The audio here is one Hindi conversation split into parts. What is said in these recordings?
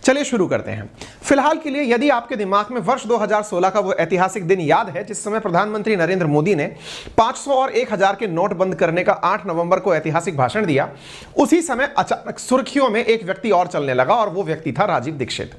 चलिए शुरू करते हैं। फिलहाल के लिए यदि आपके दिमाग में वर्ष 2016 का वो ऐतिहासिक दिन याद है जिस समय प्रधानमंत्री नरेंद्र मोदी ने 500 और 1000 के नोट बंद करने का 8 नवंबर को ऐतिहासिक भाषण दिया, उसी समय अचानक सुर्खियों में एक व्यक्ति और चलने लगा और वो व्यक्ति था राजीव दीक्षित।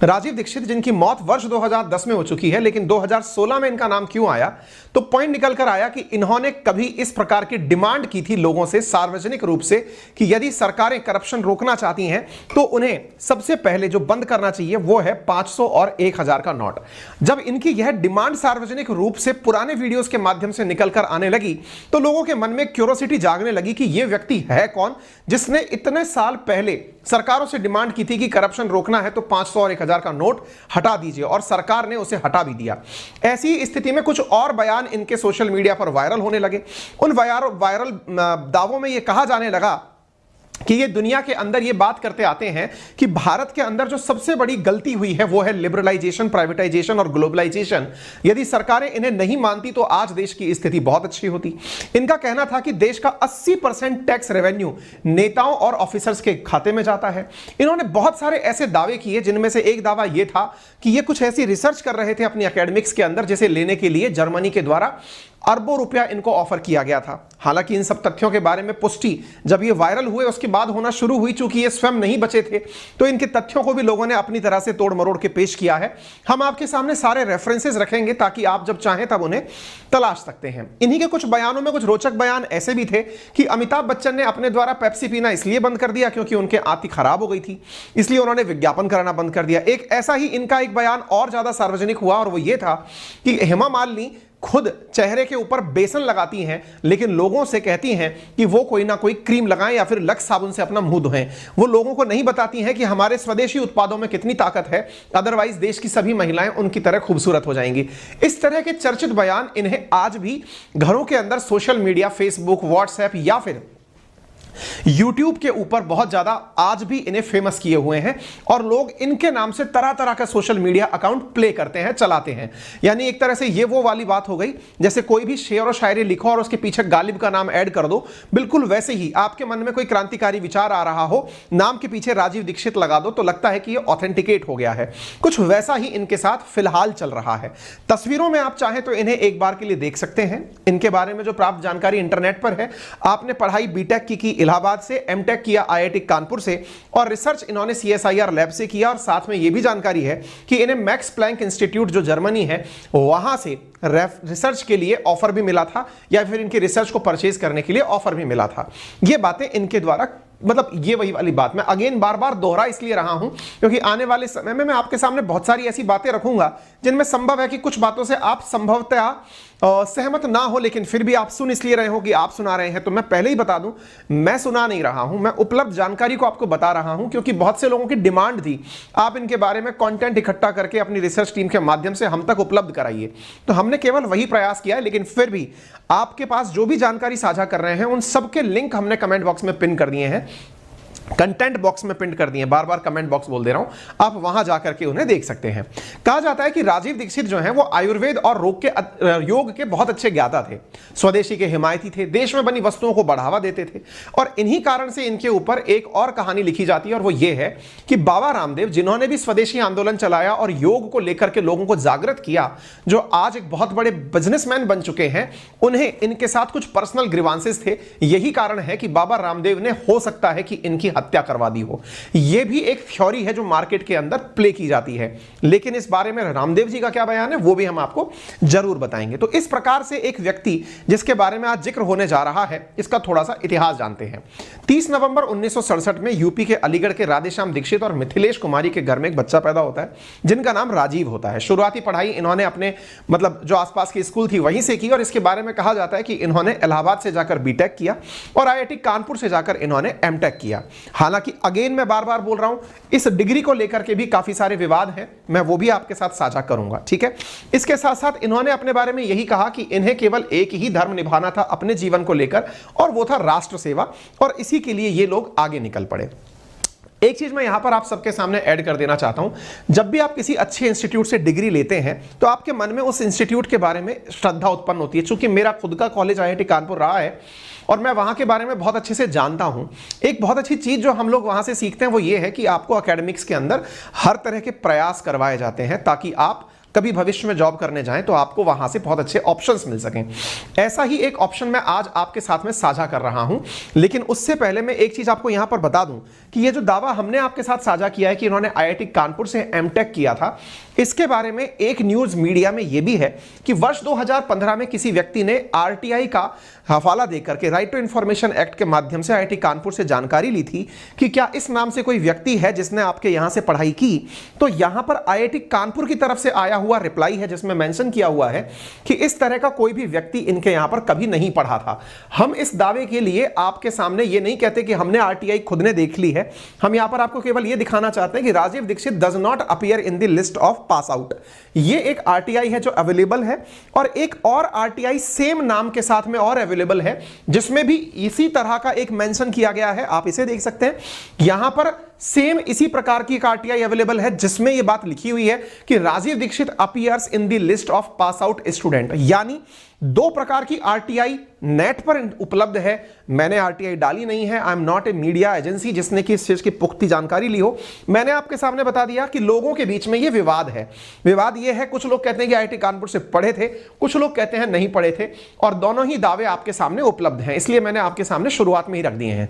राजीव दीक्षित जिनकी मौत वर्ष 2010 में हो चुकी है, लेकिन 2016 में इनका नाम क्यों आया, तो पॉइंट निकल कर आया कि इन्होंने कभी इस प्रकार की डिमांड की थी लोगों से सार्वजनिक रूप से कि यदि सरकारें करप्शन रोकना चाहती हैं तो उन्हें सबसे पहले जो बंद करना चाहिए वो है 500 और 1000 का नोट। जब इनकी यह डिमांड सार्वजनिक रूप से पुराने वीडियोस के माध्यम से निकलकर आने लगी तो लोगों के मन में क्यूरियोसिटी जागने लगी कि यह व्यक्ति है कौन जिसने इतने साल पहले सरकारों से डिमांड की थी कि करप्शन रोकना है तो 500 और 1000 का नोट हटा दीजिए, और सरकार ने उसे हटा भी दिया। ऐसी स्थिति में कुछ और बयान इनके सोशल मीडिया पर वायरल होने लगे। उन वायरल दावों में यह कहा जाने लगा कि ये दुनिया के अंदर ये बात करते आते हैं कि भारत के अंदर जो सबसे बड़ी गलती हुई है वो है लिबरलाइजेशन, प्राइवेटाइजेशन और ग्लोबलाइजेशन। यदि सरकारें इन्हें नहीं मानती तो आज देश की स्थिति बहुत अच्छी होती। इनका कहना था कि देश का 80% टैक्स रेवेन्यू नेताओं और ऑफिसर्स के खाते में जाता है। इन्होंने बहुत सारे ऐसे दावे किए जिनमें से एक दावा यह था कि ये कुछ ऐसी रिसर्च कर रहे थे अपनी एकेडमिक्स के अंदर जिसे लेने के लिए जर्मनी के द्वारा अरबों रुपया इनको ऑफर किया गया था। हालांकि इन सब तथ्यों के बारे में पुष्टि जब ये वायरल हुए उसके बाद होना शुरू हुई, चूंकि ये स्वयं नहीं बचे थे तो इनके तथ्यों को भी लोगों ने अपनी तरह से तोड़ मरोड़ के पेश किया है। हम आपके सामने सारे रेफरेंसेस रखेंगे ताकि आप जब चाहें तब उन्हें तलाश सकते हैं। इन्हीं के कुछ बयानों में कुछ रोचक बयान ऐसे भी थे कि अमिताभ बच्चन ने अपने द्वारा पेप्सी पीना इसलिए बंद कर दिया क्योंकि उनके आंत खराब हो गई थी, इसलिए उन्होंने विज्ञापन कराना बंद कर दिया। एक ऐसा ही इनका एक बयान और ज्यादा सार्वजनिक हुआ और वो ये था कि हेमा मालिनी खुद चेहरे के ऊपर बेसन लगाती हैं लेकिन लोगों से कहती हैं कि वो कोई ना कोई क्रीम लगाएं या फिर लक्स साबुन से अपना मुंह धोएं। वो लोगों को नहीं बताती हैं कि हमारे स्वदेशी उत्पादों में कितनी ताकत है, अदरवाइज देश की सभी महिलाएं उनकी तरह खूबसूरत हो जाएंगी। इस तरह के चर्चित बयान इन्हें आज भी घरों के अंदर सोशल मीडिया, फेसबुक, व्हाट्सएप या फिर YouTube के ऊपर बहुत ज्यादा आज भी इन्हें फेमस किए हुए हैं और लोग इनके नाम से तरह तरह का सोशल मीडिया अकाउंट प्ले करते हैं, चलाते हैं। यानी एक तरह से ये वो वाली बात हो गई जैसे कोई भी शेर और शायरी लिखो और उसके पीछे गालिब का नाम ऐड कर दो, बिल्कुल वैसे ही आपके मन में कोई क्रांतिकारी विचार आ रहा हो, नाम के पीछे राजीव दीक्षित लगा दो तो लगता है कि ये ऑथेंटिकेट हो गया है। कुछ वैसा ही इनके साथ फिलहाल चल रहा है। तस्वीरों में आप चाहें तो इन्हें एक बार के लिए देख सकते हैं। इनके बारे में जो प्राप्त जानकारी इंटरनेट पर है, आपने पढ़ाई बीटेक की इलाहाबाद से, एमटेक किया आईआईटी कानपुर से और रिसर्च इन्होंने सीएसआईआर लैब से किया। और साथ में यह भी जानकारी है कि इन्हें मैक्स प्लैंक इंस्टीट्यूट जो जर्मनी है वहां से रिसर्च के लिए ऑफर भी मिला था या फिर इनकी रिसर्च को परचेज करने के लिए ऑफर भी मिला था। ये बातें इनके द्वारा, मतलब ये वही वाली बात मैं अगेन बार बार दोहरा इसलिए रहा हूं क्योंकि आने वाले समय में मैं आपके सामने बहुत सारी ऐसी बातें रखूंगा जिनमें संभव है कि कुछ बातों से आप संभवतः सहमत ना हो, लेकिन फिर भी आप सुन इसलिए रहे हो कि आप सुना रहे हैं। तो मैं पहले ही बता दूं, मैं सुना नहीं रहा हूं, मैं उपलब्ध जानकारी को आपको बता रहा हूं क्योंकि बहुत से लोगों की डिमांड थी आप इनके बारे में कंटेंट इकट्ठा करके अपनी रिसर्च टीम के माध्यम से हम तक उपलब्ध कराइए। तो हमने केवल वही प्रयास किया है, लेकिन फिर भी आपके पास जो भी जानकारी साझा कर रहे हैं उन सबके लिंक हमने कमेंट बॉक्स में पिन कर दिए हैं, कंटेंट बॉक्स में पिन कर दिए, बार बार कमेंट बॉक्स बोल दे रहा हूं, आप वहां जाकर के उन्हें देख सकते हैं। कहा जाता है कि राजीव दीक्षित जो हैं वो आयुर्वेद और योग के बहुत अच्छे ज्ञाता थे, स्वदेशी के हिमायती थे, देश में बनी वस्तुओं को बढ़ावा देते थे और इन्हीं कारण से इनके ऊपर एक और कहानी लिखी जाती है और वो ये है कि बाबा रामदेव जिन्होंने भी स्वदेशी आंदोलन चलाया और योग को लेकर के लोगों को जागृत किया, जो आज एक बहुत बड़े बिजनेसमैन बन चुके हैं, उन्हें इनके साथ कुछ पर्सनल ग्रीवांसेस थे। यही कारण है कि बाबा रामदेव ने हो सकता है कि इनकी हत्या करवा दी हो। यह भी एक थ्योरी है जो मार्केट के अंदर प्ले की जाती है, लेकिन इस बारे में रामदेव जी का क्या बयान है वो भी हम आपको जरूर बताएंगे। तो इस प्रकार से एक व्यक्ति जिसके बारे में आज जिक्र होने जा रहा है, इसका थोड़ा सा इतिहास जानते हैं। 30 नवंबर 1967 में यूपी के अलीगढ़ के राधेश्याम दीक्षित और मिथिलेश कुमारी के घर में एक बच्चा पैदा होता है जिनका नाम राजीव होता है। शुरुआती पढ़ाई इन्होंने अपने मतलब जो आसपास की स्कूल थी वहीं से की और इसके बारे में कहा जाता है कि इन्होंने इलाहाबाद से जाकर बीटेक किया और आईआईटी कानपुर से जाकर इन्होंने एमटेक किया। हालांकि अगेन मैं बार बार बोल रहा हूं, इस डिग्री को लेकर के भी काफी सारे विवाद हैं, मैं वो भी आपके साथ साझा करूंगा, ठीक है। इसके साथ साथ इन्होंने अपने बारे में यही कहा कि इन्हें केवल एक ही धर्म निभाना था अपने जीवन को लेकर और वो था राष्ट्र सेवा, और इसी के लिए ये लोग आगे निकल पड़े। एक चीज मैं यहां पर आप सबके सामने ऐड कर देना चाहता हूं, जब भी आप किसी अच्छे इंस्टीट्यूट से डिग्री लेते हैं तो आपके मन में उस इंस्टीट्यूट के बारे में श्रद्धा उत्पन्न होती है। चूंकि मेरा खुद का कॉलेज IIT कानपुर रहा है और मैं वहां के बारे में बहुत अच्छे से जानता हूं। एक बहुत अच्छी चीज जो हम लोग वहां से सीखते हैं वो ये है कि आपको एकेडमिक्स के अंदर हर तरह के प्रयास करवाए जाते हैं ताकि आप कभी भविष्य में जॉब करने जाएं तो आपको वहां से बहुत अच्छे ऑप्शंस मिल सकें। ऐसा ही एक ऑप्शन मैं आज आपके साथ में साझा कर रहा हूं, लेकिन उससे पहले मैं एक चीज आपको यहां पर बता दूं कि ये जो दावा हमने आपके साथ साझा किया है कि इन्होंने IIT कानपुर से MTech किया था, इसके बारे में एक न्यूज मीडिया में यह भी है कि वर्ष 2015 में किसी व्यक्ति ने RTI का हवाला देकर के राइट टू इंफॉर्मेशन एक्ट के माध्यम से IIT कानपुर से जानकारी ली थी कि क्या इस नाम से कोई व्यक्ति है जिसने आपके यहां से पढ़ाई की। तो यहां पर IIT कानपुर की तरफ से आया हुआ रिप्लाई है जिसमें मेंशन किया हुआ है कि इस तरह का कोई भी व्यक्ति इनके यहां पर कभी नहीं पढ़ा था। हम इस दावे के लिए आपके सामने ये नहीं कहते कि हमने RTI खुद ने देख ली है, हम यहां पर आपको केवल ये दिखाना चाहते हैं कि Rajiv Dixit does not appear in the list of pass out. ये एक RTI है जो अवेलेबल है और एक और RTI सेम नाम के साथ में और अवेलेबल है जिसमें भी इसी तरह का एक मेंशन किया गया है। आप इसे देख सकते हैं, यहां पर सेम इसी प्रकार की एक RTI अवेलेबल है जिसमें यह बात लिखी हुई है कि Rajiv Dixit appears in the list of pass out student. यानी दो प्रकार की RTI नेट पर उपलब्ध है। मैंने RTI डाली नहीं है, I am not a media agency जिसने कि इस चीज की पुख्ती जानकारी ली हो। मैंने आपके सामने बता दिया कि लोगों के बीच में यह विवाद है। विवाद यह है, कुछ लोग कहते हैं कि IIT कानपुर से पढ़े थे, कुछ लोग कहते हैं नहीं पढ़े थे, और दोनों ही दावे आपके सामने उपलब्ध हैं। इसलिए मैंने आपके सामने शुरुआत में ही रख दिए हैं।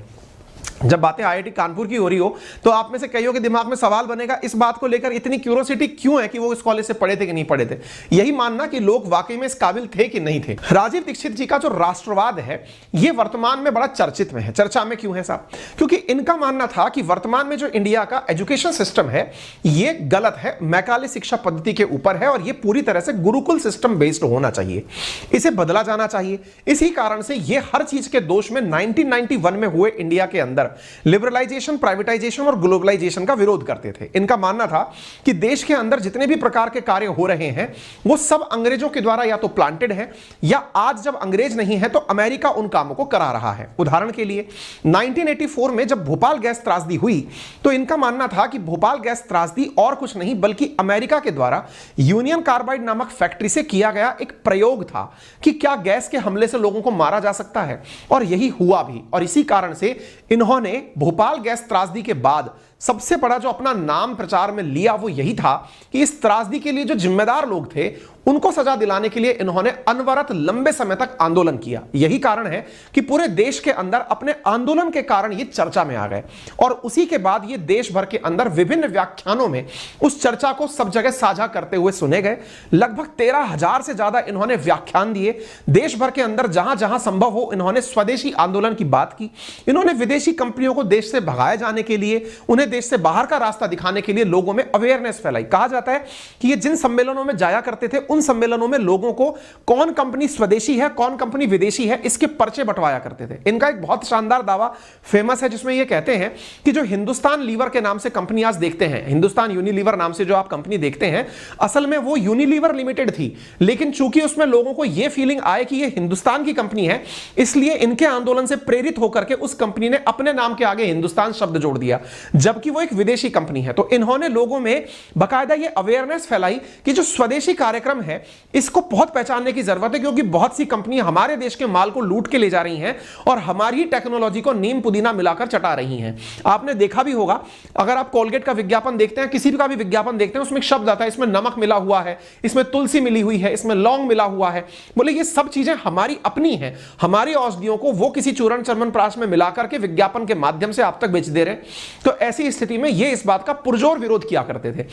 जब बातें IIT कानपुर की हो रही हो तो आप में से कईयों के दिमाग में सवाल बनेगा, इस बात को लेकर इतनी क्यूरियोसिटी क्यों है कि वो इस कॉलेज से पढ़े थे कि नहीं पढ़े थे। यही मानना कि लोग वाकई में इस काबिल थे कि नहीं थे। राजीव दीक्षित जी का जो राष्ट्रवाद है ये वर्तमान में बड़ा चर्चित में है। चर्चा में क्यों है साहब? क्योंकि इनका मानना था कि वर्तमान में जो इंडिया का एजुकेशन सिस्टम है ये गलत है, मैकाले शिक्षा पद्धति के ऊपर है और ये पूरी तरह से गुरुकुल सिस्टम बेस्ड होना चाहिए, इसे बदला जाना चाहिए। इसी कारण से ये हर चीज के दोष में 1991 में हुए इंडिया के अंदर लिबरलाइजेशन, प्राइवेटाइजेशन और ग्लोबलाइजेशन का विरोध करते थे। इनका मानना था कि देश के अंदर जितने भी प्रकार के कार्य हो रहे हैं वो सब अंग्रेजों के द्वारा या तो प्लांटेड है या आज जब अंग्रेज नहीं है तो अमेरिका उन कामों को करा रहा है। उदाहरण के लिए 1984 में जब भोपाल गैस त्रासदी हुई तो इनका मानना था कि भोपाल गैस त्रासदी और कुछ नहीं बल्कि अमेरिका के द्वारा यूनियन कार्बाइड नामक फैक्ट्री से किया गया एक प्रयोग था कि क्या गैस के हमले से लोगों को मारा जा सकता है, और यही हुआ भी। और इसी कारण से इन्होंने भोपाल गैस त्रासदी के बाद सबसे बड़ा जो अपना नाम प्रचार में लिया वो यही था कि इस त्रासदी के लिए जो जिम्मेदार लोग थे उनको सजा दिलाने के लिए इन्होंने अनवरत लंबे समय तक आंदोलन किया। यही कारण है कि पूरे देश के अंदर अपने आंदोलन के कारण ये चर्चा में आ गए और उसी के बाद ये देश भर के अंदर विभिन्न व्याख्यानों में उस चर्चा को सब जगह साझा करते हुए सुने गए। लगभग 13,000 से ज्यादा इन्होंने व्याख्यान दिए। देश भर के अंदर जहां जहां संभव हो इन्होंने स्वदेशी आंदोलन की बात की। इन्होंने विदेशी कंपनियों को देश से भगाए जाने के लिए, उन्हें देश से बाहर का रास्ता दिखाने के लिए लोगों में अवेयरनेस फैलाई। कहा जाता है कि ये जिन सम्मेलनों में जाया करते थे उन सम्मेलनों में लोगों को कौन कंपनी स्वदेशी है कौन कंपनी विदेशी है इसके पर्चे बंटवाया करते थे। इनका एक बहुत शानदार दावा फेमस है जिसमें ये कहते हैं कि जो हिंदुस्तान लीवर के नाम से कंपनी आज देखते हैं, हिंदुस्तान यूनिलीवर नाम से जो आप कंपनी देखते हैं, असल में वो यूनिलीवर लिमिटेड थी, लेकिन चूंकि उसमें लोगों को यह फीलिंग आए कि ये हिंदुस्तान की कंपनी है इसलिए इनके आंदोलन से प्रेरित होकर के उस कंपनी ने अपने नाम के आगे हिंदुस्तान शब्द जोड़ दिया, जबकि वो एक विदेशी कंपनी है। तो इन्होंने लोगों में बाकायदा ये अवेयरनेस फैलाई कि जो स्वदेशी कार्यक्रम है इसको बहुत पहचानने की जरूरत है, क्योंकि बहुत सी कंपनियां हमारे देश के माल को लूट के ले जा रही हैं और हमारी ही टेक्नोलॉजी को नीम पुदीना मिलाकर चटा रही हैं। आपने देखा भी होगा, अगर आप कोलगेट का विज्ञापन देखते हैं, किसी का भी विज्ञापन देखते हैं, उसमें एक शब्द आता है इसमें नमक मिला हुआ है, इसमें तुलसी मिली हुई है, इसमें लौंग मिला हुआ है। बोले ये सब चीजें हमारी अपनी हैं, हमारी औषधियों को वो किसी चूर्ण चर्मन प्राश में मिलाकर के विज्ञापन के माध्यम से आप तक बेच दे रहे। तो ऐसी स्थिति में ये इस बात का पुरजोर विरोध किया करते थे।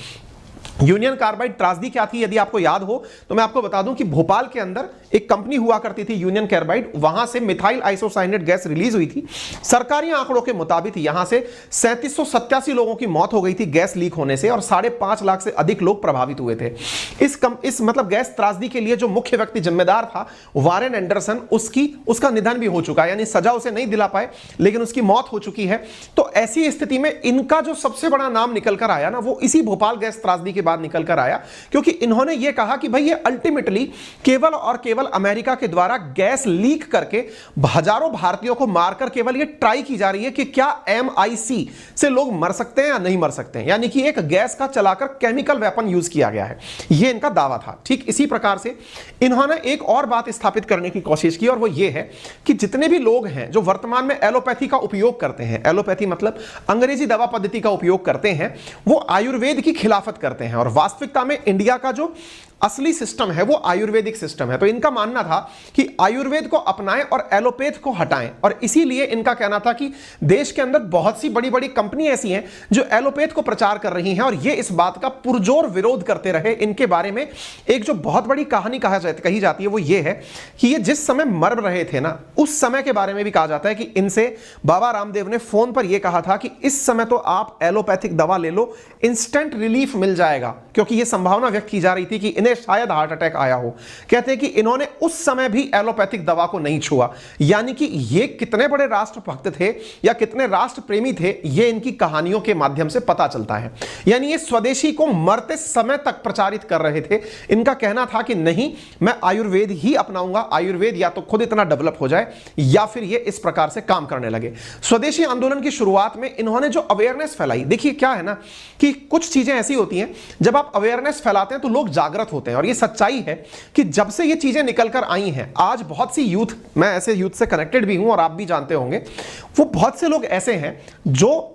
यूनियन कार्बाइड त्रासदी क्या थी यदि आपको याद हो तो मैं आपको बता दूं कि भोपाल के अंदर एक कंपनी हुआ करती थी यूनियन कार्बाइड, वहां से मिथाइल आइसोसाइनेट गैस रिलीज हुई थी। सरकारी आंकड़ों के मुताबिक यहां से 3787 लोगों की मौत हो गई थी गैस लीक होने से और 5.5 लाख से अधिक लोग प्रभावित हुए थे। इस मतलब गैस त्रासदी के लिए जो मुख्य व्यक्ति जिम्मेदार था वारेन एंडरसन, उसका निधन भी हो चुका है, यानी सजा उसे नहीं दिला पाए लेकिन उसकी मौत हो चुकी है। तो ऐसी स्थिति में इनका जो सबसे बड़ा नाम निकल कर आया ना वो इसी भोपाल गैस त्रासदी के बाद निकल कर आया, क्योंकि इन्होंने यह कहा कि भाई ये अल्टीमेटली केवल और केवल अमेरिका के द्वारा गैस लीक करके हजारों भारतीयों को मारकर केवल ये ट्राई की जा रही है कि क्या MI6 से लोग मर सकते हैं या नहीं मर सकते हैं, यानी कि एक गैस का चलाकर केमिकल वेपन यूज किया गया है, यह इनका दावा था। ठीक इसी प्रकार से इन्होंने एक और बात स्थापित करने की कोशिश की, और वो ये है कि जितने भी लोग हैं जो वर्तमान में एलोपैथी का उपयोग करते हैं, एलोपैथी मतलब अंग्रेजी दवा पद्धति का उपयोग करते हैं, वो आयुर्वेद की खिलाफत करते हैं। और वास्तविकता में इंडिया का जो असली सिस्टम है वो आयुर्वेदिक सिस्टम है। तो इनका मानना था कि आयुर्वेद को अपनाएं और एलोपैथ को हटाएं, और इसीलिए इनका कहना था कि देश के अंदर बहुत सी बड़ी बड़ी कंपनी ऐसी हैं जो एलोपैथ को प्रचार कर रही हैं, और ये इस बात का पुरजोर विरोध करते रहे। इनके बारे में एक जो बहुत बड़ी कहानी कही जाती है वो ये है कि ये जिस समय मर रहे थे ना, उस समय के बारे में भी कहा जाता है कि इनसे बाबा रामदेव ने फोन पर यह कहा था कि इस समय तो आप एलोपैथिक दवा ले लो, इंस्टेंट रिलीफ मिल जाएगा, क्योंकि यह संभावना व्यक्त की जा रही थी कि शायद हार्ट अटैक आया हो। कहते हैं कि इन्होंने उस समय भी एलोपैथिक दवा को नहीं छुआ, यानी कि ये कितने बड़े राष्ट्रभक्त थे या कितने राष्ट्र प्रेमी थे, ये इनकी कहानियों के माध्यम से पता चलता है। यानी ये स्वदेशी को मरते समय तक प्रचारित कर रहे थे। इनका कहना था कि नहीं, मैं आयुर्वेद ही अपनाऊंगा, आयुर्वेद या तो खुद इतना डेवलप हो जाए या फिर ये इस प्रकार से काम करने लगे। स्वदेशी आंदोलन की शुरुआत में इन्होंने जो अवेयरनेस फैलाई, देखिए क्या है ना कि कुछ चीजें ऐसी होती हैं, जब आप अवेयरनेस फैलाते हैं तो लोग जागृत होते हैं, और ये सच्चाई है कि जब से ये चीजें निकल कर आई हैं, आज बहुत सी यूथ, मैं ऐसे यूथ से कनेक्टेड भी हूं और आप भी जानते होंगे, वो बहुत से लोग ऐसे हैं जो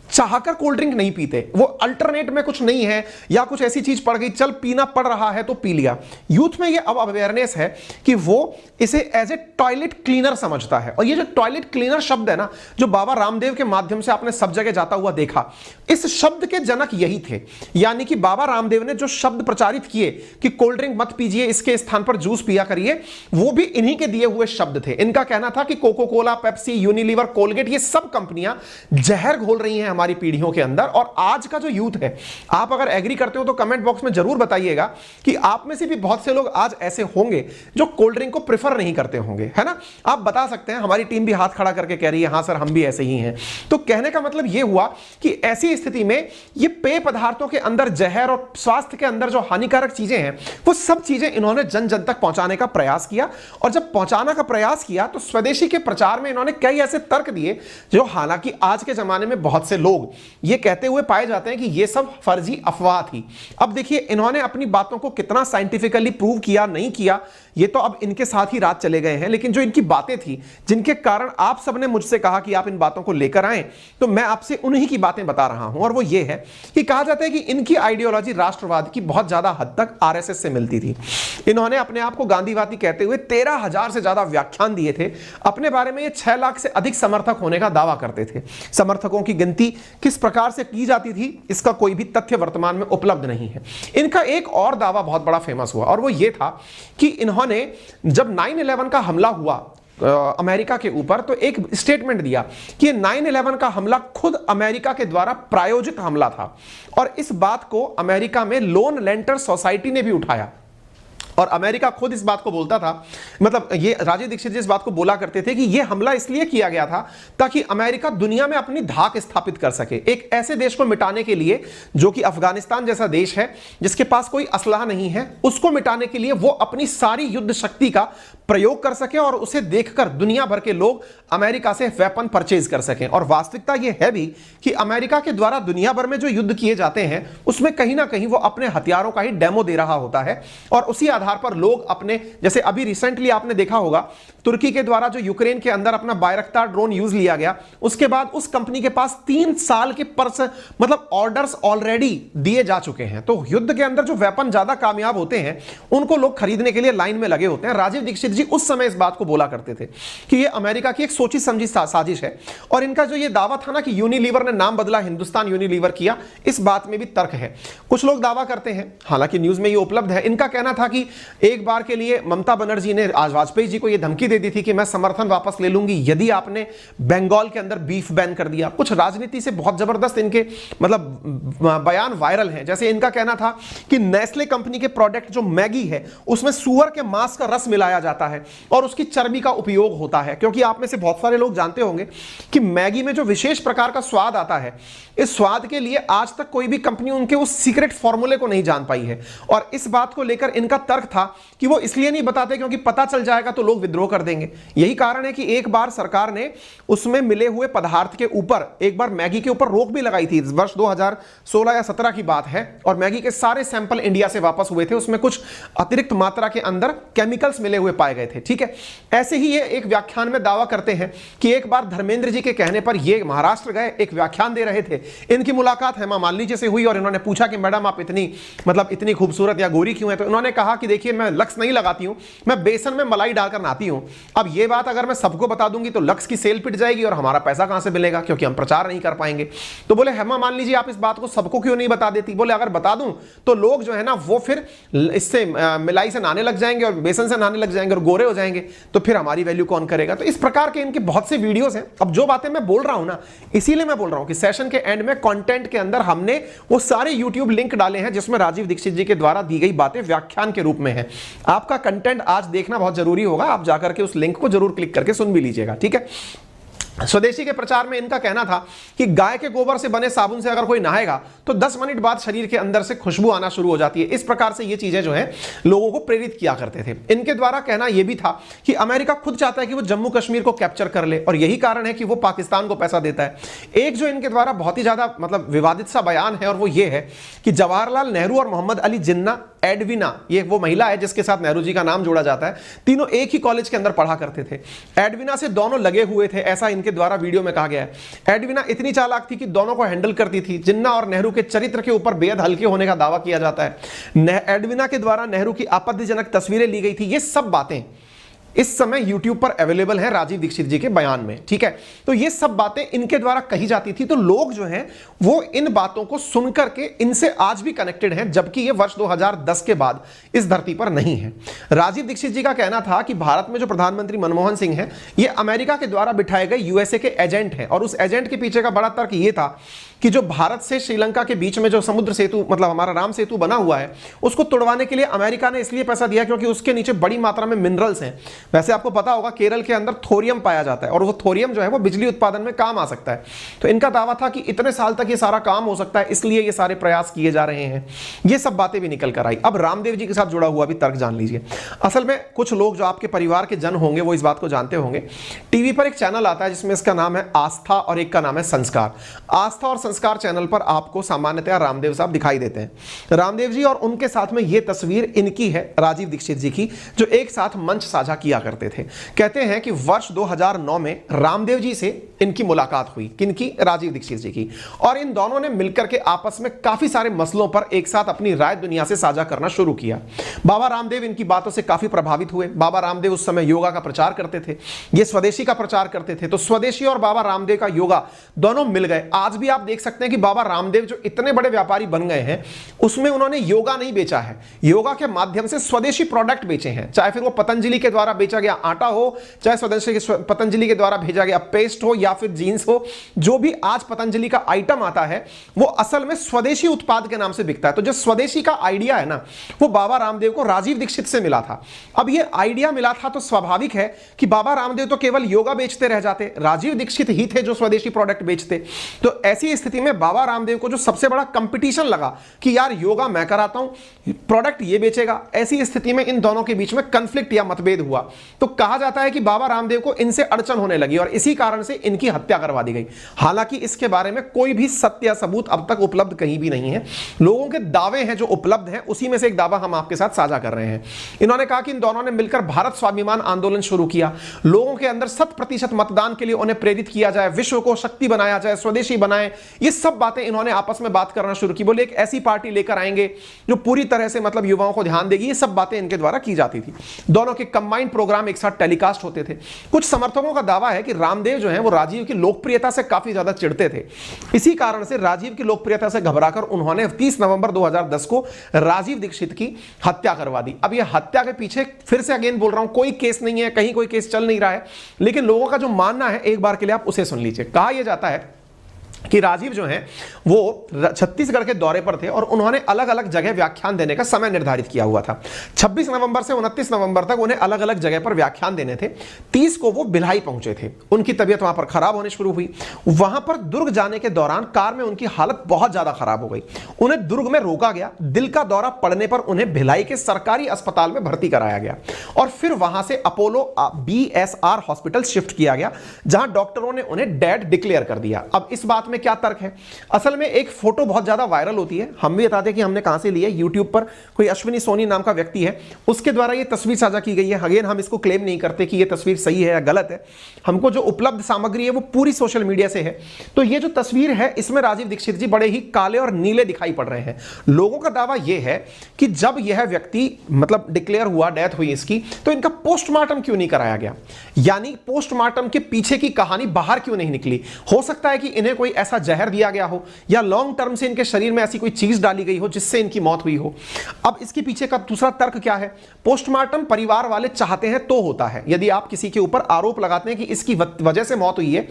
चाहकर कोल्ड ड्रिंक नहीं पीते, वो अल्टरनेट में कुछ नहीं है या कुछ ऐसी चीज पड़ गई, चल पीना पड़ रहा है तो पी लिया। यूथ में ये अब अवेयरनेस है कि वो इसे एज ए टॉयलेट क्लीनर समझता है। और ये जो टॉयलेट क्लीनर शब्द है ना, जो बाबा रामदेव के माध्यम से आपने सब जगह जाता हुआ देखा, इस शब्द के जनक यही थे। यानी कि बाबा रामदेव ने जो शब्द प्रचारित किए कि कोल्ड ड्रिंक मत पीजिए, इसके स्थान पर जूस पिया करिए, वो भी इन्हीं के दिए हुए शब्द थे। इनका कहना था कि Coca Cola, Pepsi, Unilever, Colgate, ये सब कंपनियां जहर घोल रही हैं हमारी पीढ़ियों के अंदर। और आज का जो यूथ है, आप अगर एग्री करते हो तो कमेंट बॉक्स में जरूर बताइएगा कि आप में से भी बहुत से लोग आज ऐसे होंगे जो कोल्ड ड्रिंक को प्रेफर नहीं करते होंगे, है ना। आप बता सकते हैं, हमारी टीम भी हाथ खड़ा करके कह रही है हां सर हम भी ऐसे ही हैं। तो कहने का मतलब यह हुआ कि ऐसी स्थिति में ये पेय पदार्थों के अंदर जहर और स्वास्थ्य के अंदर जो हानिकारक चीजें हैं, वो सब चीजें इन्होंने जन जन तक पहुंचाने का प्रयास किया। और जब पहुंचाना का प्रयास किया तो स्वदेशी के प्रचार में इन्होंने कई ऐसे तर्क दिए जो हालांकि आज के जमाने में बहुत से लोग ये कहते हुए पाए जाते हैं कि ये सब फर्जी अफवाह थी। अब देखिए इन्होंने अपनी बातों को कितना साइंटिफिकली प्रूव किया नहीं किया, ये तो अब इनके साथ ही रात चले गए हैं। लेकिन जो इनकी बातें थी, जिनके कारण आप सबने मुझसे कहा कि आप इन बातों को लेकर आए, तो मैं आपसे उन्हीं की बातें बता रहा हूं। और वो ये है कि कहा जाता है कि इनकी आइडियोलॉजी राष्ट्रवाद की बहुत ज्यादा हद तक आरएसएस से मिलती थी। इन्होंने अपने आप को गांधीवादी कहते हुए 13,000 से ज्यादा व्याख्यान दिए थे। अपने बारे में ये 6 लाख से अधिक समर्थक होने का दावा करते थे। समर्थकों की गिनती किस प्रकार से की जाती थी, इसका कोई भी तथ्य वर्तमान में उपलब्ध नहीं है। इनका एक और दावा बहुत बड़ा फेमस हुआ, और वो ये था कि इन्होंने जब 9/11 का हमला हुआ अमेरिका के ऊपर, तो एक स्टेटमेंट दिया कि 9/11 का हमला खुद अमेरिका के द्वारा प्रायोजित हमला था। और इस बात को अमेरिका में लोन लेंटर सोसाइटी ने भी उठाया, और अमेरिका खुद इस बात को बोलता था, मतलब ये राजीव दीक्षित जी इस बात को बोला करते थे कि यह हमला इसलिए किया गया था ताकि अमेरिका दुनिया में अपनी धाक स्थापित कर सके, एक ऐसे देश को मिटाने के लिए जो कि अफगानिस्तान जैसा देश है जिसके पास कोई असलाह नहीं है, उसको मिटाने के लिए वो अपनी सारी युद्ध शक्ति का प्रयोग कर सके और उसे देखकर दुनिया भर के लोग अमेरिका से वेपन परचेज कर सकें। और वास्तविकता यह है भी कि अमेरिका के द्वारा दुनिया भर में जो युद्ध किए जाते हैं उसमें कहीं ना कहीं वो अपने हथियारों का ही डेमो दे रहा होता है, और उसी आधार पर लोग अपने, जैसे अभी रिसेंटली आपने देखा होगा तुर्की के द्वारा जो यूक्रेन के अंदर अपना बायरक्तार ड्रोन यूज लिया गया, उसके बाद उस कंपनी के पास 3 साल के मतलब ऑर्डर्स ऑलरेडी दिए जा चुके हैं। तो युद्ध के अंदर जो वेपन ज्यादा कामयाब होते हैं उनको लोग खरीदने के लिए लाइन में लगे होते हैं। राजीव दीक्षित जी उस समय इस बात को बोला करते थे कि यह अमेरिका की एक सोची समझी साजिश है। और इनका जो यह दावा था ना कि यूनिलीवर ने नाम बदला, हिंदुस्तान यूनिलीवर किया, इस बात में भी तर्क है। कुछ लोग दावा करते हैं, हालांकि न्यूज में यह उपलब्ध है, इनका कहना था कि एक बार के लिए ममता बनर्जी ने आज वाजपेयी जी को यह धमकी दे दी थी कि मैं समर्थन वापस ले लूंगी यदि आपने बंगाल के अंदर बीफ बैन कर दिया। कुछ राजनीति से बहुत जबरदस्त इनके मतलब बयान वायरल हैं। जैसे इनका कहना था कि नेस्ले कंपनी के प्रोडक्ट जो मैगी है उसमें सुअर के मांस का रस मिलाया जाता जाता है और उसकी चर्बी का उपयोग होता है। क्योंकि आप में से बहुत सारे लोग जानते होंगे कि मैगी में जो विशेष प्रकार का स्वाद आता है, इस स्वाद के लिए आज तक कोई भी कंपनी उनके उस सीक्रेट फॉर्मूले को नहीं जान पाई है। और इस बात को लेकर इनका तर्क था कि वो इसलिए नहीं बताते क्योंकि पता चल जाएगा तो लोग विद्रोह कर देंगे। यही कारण है कि एक बार सरकार ने उसमें मिले हुए पदार्थ के ऊपर एक बार मैगी के ऊपर रोक भी लगाई थी। वर्ष 2016 या 17 की बात है और मैगी के सारे सैंपल इंडिया से वापस हुए थे। उसमें कुछ अतिरिक्त मात्रा के अंदर केमिकल्स मिले हुए पाए गए थे। ठीक है, ऐसे ही ये एक व्याख्यान में दावा करते हैं कि एक बार धर्मेंद्र जी के कहने पर ये महाराष्ट्र गए, एक व्याख्यान दे रहे थे। इनकी मुलाकात हेमा मालिनी जी से हुई और इन्होंने पूछा कि मैडम आप इतनी खूबसूरत या गोरी क्यों है? तो इन्होंने कहा कि देखिए मैं लक्स नहीं लगाती हूं, मैं बेसन में मलाई डालकर नहाती हूं। अब ये बात अगर मैं सबको बता दूंगी तो लक्स की सेल पिट जाएगी और हमारा पैसा कहां से मिलेगा, क्योंकि हम प्रचार नहीं कर पाएंगे। तो बोले हेमा मालिनी जी आप इस बात को सबको क्यों नहीं बता देती? बोले अगर बता दूं तो लोग जो है ना वो फिर इससे मिलाई से नहाने लग जाएंगे और बेसन से नहाने लग जाएंगे और गोरे हो जाएंगे, तो फिर हमारी वैल्यू कौन करेगा? तो इस प्रकार के इनके बहुत से वीडियोस हैं। अब जो बातें मैं बोल रहा हूं ना, इसीलिए मैं बोल रहा हूं कि सेशन के एंड में कंटेंट के अंदर हमने वो सारे यूट्यूब लिंक डाले हैं जिसमें राजीव दीक्षित जी के द्वारा दी गई बातें व्याख्यान के रूप में है। आपका कंटेंट आज देखना बहुत जरूरी होगा, आप जाकर के उस लिंक को जरूर क्लिक करके सुन भी लीजिएगा। ठीक है, स्वदेशी के प्रचार में इनका कहना था कि गाय के गोबर से बने साबुन से अगर कोई नहाएगा तो 10 मिनट बाद शरीर के अंदर से खुशबू आना शुरू हो जाती है। इस प्रकार से ये चीजें जो हैं लोगों को प्रेरित किया करते थे। इनके द्वारा कहना यह भी था कि अमेरिका खुद चाहता है कि वो जम्मू कश्मीर को कैप्चर कर ले और यही कारण है कि वो पाकिस्तान को पैसा देता है। एक जो इनके द्वारा बहुत ही ज्यादा विवादित सा बयान है और वो ये है कि जवाहरलाल नेहरू और मोहम्मद अली जिन्ना एडविना, ये वो महिला है जिसके साथ नेहरू जी का नाम जोड़ा जाता है, तीनों एक ही कॉलेज के अंदर पढ़ा करते थे। एडविना से दोनों लगे हुए थे, ऐसा इनके द्वारा वीडियो में कहा गया है। एडविना इतनी चालाक थी कि दोनों को हैंडल करती थी। जिन्ना और नेहरू के चरित्र के ऊपर बेहद हल्के होने का दावा किया जाता है। एडविना के द्वारा नेहरू की आपत्तिजनक तस्वीरें ली गई थी। ये सब बातें इस समय YouTube पर अवेलेबल है राजीव दीक्षित जी के बयान में। ठीक है, तो ये सब बातें इनके द्वारा कही जाती थी, तो लोग जो हैं वो इन बातों को सुनकर के इनसे आज भी कनेक्टेड हैं, जबकि ये वर्ष 2010 के बाद इस धरती पर नहीं है। राजीव दीक्षित जी का कहना था कि भारत में जो प्रधानमंत्री मनमोहन सिंह हैं ये अमेरिका के द्वारा बिठाए गए USA के एजेंट हैं और उस एजेंट के पीछे का बड़ा तर्क ये था कि जो भारत से श्रीलंका के बीच में जो समुद्र सेतु हमारा राम सेतु बना हुआ है उसको तोड़वाने के लिए अमेरिका ने इसलिए पैसा दिया क्योंकि उसके नीचे बड़ी मात्रा में मिनरल्स हैं। वैसे आपको पता होगा केरल के अंदर थोरियम पाया जाता है और वो थोरियम जो है वो बिजली उत्पादन में काम आ सकता है। तो इनका दावा था कि इतने साल तक ये सारा काम हो सकता है, इसलिए ये सारे प्रयास किए जा रहे हैं। ये सब बातें भी निकल कर आई। अब रामदेव जी के साथ जुड़ा हुआ भी तर्क जान लीजिए। असल में कुछ लोग जो आपके परिवार के जन होंगे वो इस बात को जानते होंगे, टीवी पर एक चैनल आता है जिसमें इसका नाम है आस्था और एक का नाम है संस्कार। आस्था और संस्कार चैनल पर आपको सामान्यतः रामदेव साहब दिखाई देते हैं। रामदेव जी और उनके साथ में यह तस्वीर इनकी है, राजीव दीक्षित जी की, जो एक साथ मंच साझा किया करते थे। कहते हैं कि वर्ष 2009 में रामदेव जी से इनकी मुलाकात हुई। किनकी? राजीव दीक्षित जी की। और इन दोनों ने मिलकर के आपस में काफी सारे मसलों पर एक साथ अपनी राय दुनिया से साझा करना शुरू किया। बाबा रामदेव इनकी बातों से काफी प्रभावित हुए। बाबा रामदेव उस समय योगा का प्रचार करते थे, ये स्वदेशी का प्रचार करते थे। तो स्वदेशी और बाबा रामदेव का योगा दोनों मिल गए। आज भी आप देख सकते हैं कि बाबा रामदेव जो इतने बड़े व्यापारी बन गए हैं उसमें उन्होंने योगा नहीं बेचा है, योगा के माध्यम से स्वदेशी प्रोडक्ट बेचे हैं। चाहे फिर वो पतंजलि के द्वारा बेचा गया आटा हो, चाहे स्वदेशी पतंजलि के द्वारा भेजा गया पेस्ट हो या फिर जीन्स हो, जो भी आज पतंजलि का आइटम आता है वो असल में स्वदेशी उत्पाद के नाम से बिकता है। तो जो स्वदेशी का आइडिया है ना वो बाबा रामदेव को राजीव दीक्षित से मिला था। अब ये आइडिया मिला था तो स्वाभाविक है कि बाबा रामदेव तो केवल योगा बेचते रह जाते, राजीव दीक्षित ही थे जो स्वदेशी प्रोडक्ट बेचते। तो ऐसी स्थिति में बाबा रामदेव को जो सबसे बड़ा कंपटीशन लगा कि यार योगा मैं कराता हूं, प्रोडक्ट ये बेचेगा, ऐसी स्थिति में इन दोनों के बीच में कन्फ्लिक्ट या मतभेद हुआ। तो कहा जाता है कि बाबा रामदेव को इनसे अड़चन होने लगी और इसी कारण से इनकी हत्या करवा दी गई। हालांकि इसके बारे में कोई भी सत्य सबूत अब तक उपलब्ध कहीं भी नहीं है। लोगों के दावे हैं जो उपलब्ध हैं, उसी में से एक दावा हम आपके साथ साझा कर रहे हैं। इन्होंने कहा कि इन दोनों ने मिलकर भारत स्वाभिमान आंदोलन शुरू किया, लोगों के अंदर 100% मतदान के लिए उन्हें प्रेरित किया जाए, विश्व को शक्ति बनाया जाए, स्वदेशी बनाए। ये सब बातें इन्होंने आपस में बात करना शुरू की। बोले एक ऐसी पार्टी लेकर आएंगे जो पूरी तरह से युवाओं को ध्यान देगी। ये सब बातें इनके द्वारा की जाती थी। दोनों के कंबाइंड प्रोग्राम एक साथ टेलीकास्ट होते थे। कुछ समर्थकों का दावा है कि रामदेव जो है वो राजीव की लोकप्रियता से काफी ज्यादा चिढ़ते थे। इसी कारण से राजीव की लोकप्रियता से घबराकर उन्होंने 30 नवंबर 2010 को राजीव दीक्षित की हत्या करवा दी। अब यह हत्या के पीछे फिर से अगेन बोल रहा हूं कोई केस नहीं है, कहीं कोई केस चल नहीं रहा है, लेकिन लोगों का जो मानना है एक बार के लिए आप उसे सुन लीजिए। कहा यह जाता है कि राजीव जो हैं वो छत्तीसगढ़ के दौरे पर थे और उन्होंने अलग अलग जगह व्याख्यान देने का समय निर्धारित किया हुआ था। 26 नवंबर से 29 नवंबर तक उन्हें अलग अलग जगह पर व्याख्यान देने थे। 30 को वो भिलाई पहुंचे थे। उनकी तबीयत वहां पर खराब होने शुरू हुई। वहां पर दुर्ग जाने के दौरान कार में उनकी हालत बहुत ज्यादा खराब हो गई। उन्हें दुर्ग में रोका गया। दिल का दौरा पड़ने पर उन्हें भिलाई के सरकारी अस्पताल में भर्ती कराया गया और फिर वहां से अपोलो BSR हॉस्पिटल शिफ्ट किया गया, जहां डॉक्टरों ने उन्हें डेड डिक्लेयर कर दिया। अब इस बात में क्या तर्क है? असल में एक फोटो बहुत ज्यादा वायरल होती है। हम भी बताते हैं कि हमने कहां से ली है। यूट्यूब पर कोई अश्विनी सोनी नाम का व्यक्ति है, उसके द्वारा यह तस्वीर साझा की गई है। अगेन हम इसको क्लेम नहीं करते कि यह तस्वीर सही है या गलत है। हमको जो उपलब्ध सामग्री है वो पूरी सोशल मीडिया से है। तो ये जो तस्वीर है इसमें राजीव दीक्षित जी बड़े ही काले और नीले दिखाई पड़ रहे हैं। लोगों का दावा यह है कि जब यह व्यक्ति मतलब डिक्लेयर हुआ, डेथ हुई इसकी, तो इनका पोस्टमार्टम क्यों नहीं कराया गया? यानी पोस्टमार्टम के पीछे की कहानी बाहर क्यों नहीं निकली? हो सकता है कि इन्हें कोई ऐसा जहर दिया गया हो या लॉन्ग टर्म से इनके शरीर में ऐसी कोई चीज डाली गई हो जिससे इनकी मौत हुई हो। अब इसके पीछे का दूसरा तर्क क्या है? पोस्टमार्टम परिवार वाले चाहते हैं तो होता है। यदि आप किसी के ऊपर आरोप लगाते हैं कि इसकी वजह से मौत हुई है,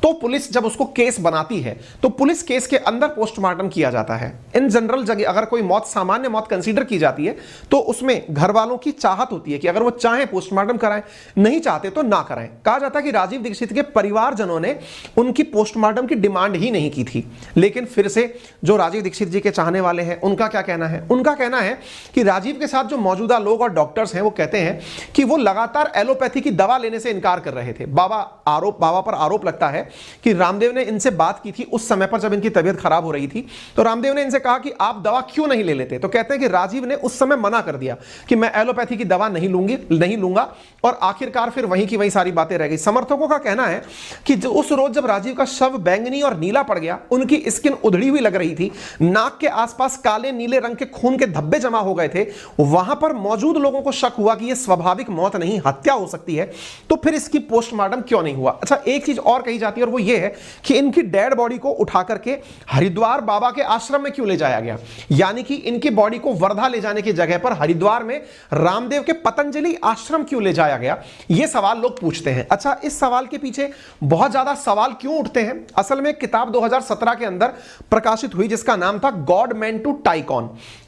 तो पुलिस जब उसको केस बनाती है तो पुलिस केस के अंदर पोस्टमार्टम किया जाता है। इन जनरल जगह अगर कोई मौत सामान्य मौत कंसीडर की जाती है तो उसमें घर वालों की चाहत होती है कि अगर वो चाहें पोस्टमार्टम कराएं, नहीं चाहते तो ना कराएं। कहा जाता है कि राजीव दीक्षित के परिवारजनों ने उनकी पोस्टमार्टम की डिमांड ही नहीं की थी। लेकिन फिर से जो राजीव दीक्षित जी के चाहने वाले हैं उनका क्या कहना है? उनका कहना है कि राजीव के साथ जो मौजूदा लोग और डॉक्टर्स हैं वो कहते हैं कि वो लगातार एलोपैथी की दवा लेने से इनकार कर रहे थे। बाबा पर आरोप लगता है कि रामदेव ने इनसे बात की थी उस समय पर जब इनकी तबीयत खराब हो रही थी। तो रामदेव ने इनसे कहा कि आप दवा क्यों नहीं ले लेते? तो कहते हैं कि राजीव ने उस समय मना कर दिया कि मैं एलोपैथी की दवा नहीं लूंगा और आखिरकार फिर वहीं की वहीं सारी बातें रह गई। समर्थकों का कहना है कि उस रोज जब राजीव का शव बैंगनी और नीला पड़ गया, उनकी स्किन उधड़ी हुई लग रही थी, नाक के आसपास काले नीले रंग के खून के धब्बे जमा हो गए थे, वहां पर मौजूद लोगों को शक हुआ कि यह स्वाभाविक मौत नहीं हत्या हो सकती है, तो फिर इसकी पोस्टमार्टम क्यों नहीं हुआ? अच्छा, एक चीज और कही जाती है और वो ये है कि इनकी डेड बॉडी को उठा करके हरिद्वार बाबा के आश्रम में क्यों ले जाया गया? यानी कि इनकी बॉडी को वर्धा ले जाने की जगह पर हरिद्वार में रामदेव के पतंजलि आश्रम क्यों ले जाया गया? ये सवाल लोग पूछते हैं। अच्छा, इस सवाल के पीछे बहुत ज्यादा सवाल क्यों उठते हैं? असल में किताब 2017 के अंदर प्रकाशित हुई जिसका नाम था गॉड मैन टू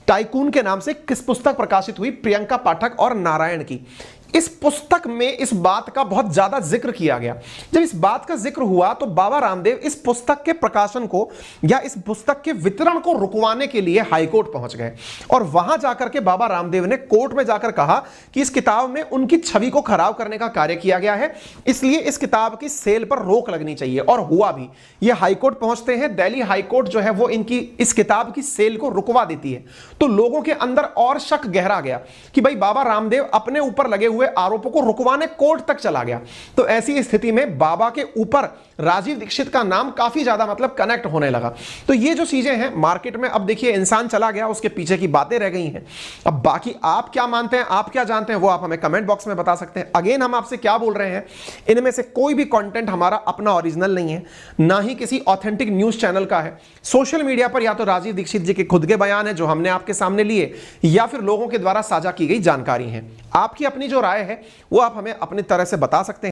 टाइकून के नाम से किस पुस्तक प्रकाशित हुई? प्रियंका पाठक और नारायण की। इस पुस्तक में इस बात का बहुत ज्यादा जिक्र किया गया। जब इस बात का जिक्र हुआ तो बाबा रामदेव इस पुस्तक के प्रकाशन को या इस पुस्तक के वितरण को रुकवाने के लिए हाईकोर्ट पहुंच गए और वहां जाकर के बाबा रामदेव ने कोर्ट में जाकर कहा कि इस किताब में उनकी छवि को खराब करने का कार्य किया गया है, इसलिए इस किताब की सेल पर रोक लगनी चाहिए। और हुआ भी। ये हाईकोर्ट पहुंचते हैं। दिल्ली हाईकोर्ट जो है वो इनकी इस किताब की सेल को रुकवा देती है। तो लोगों के अंदर और शक गहरा गया कि भाई बाबा रामदेव अपने ऊपर लगे हुए आरोपों को रुकवाने कोर्ट तक चला गया। तो ऐसी स्थिति में बाबा के ऊपर राजीव दीक्षित का नाम काफी ज्यादा मतलब कनेक्ट होने लगा। तो ये जो चीजें हैं मार्केट में, अब देखिए इंसान चला गया, उसके पीछे की बातें रह गई हैं। अब बाकी आप क्या मानते हैं, आप क्या जानते हैं, वो आप हमें कमेंट बॉक्स में बता सकते हैं। अगेन हम आपसे क्या बोल रहे हैं, इनमें से कोई भी कंटेंट हमारा अपना ओरिजिनल नहीं है, ना ही किसी ऑथेंटिक न्यूज चैनल का है। सोशल मीडिया पर या तो राजीव दीक्षित जी के खुद के बयान है जो हमने आपके सामने लिए, या फिर लोगों के द्वारा साझा की गई जानकारी है। आपकी अपनी जो राय है वो आप हमें अपनी तरह से बता सकते हैं।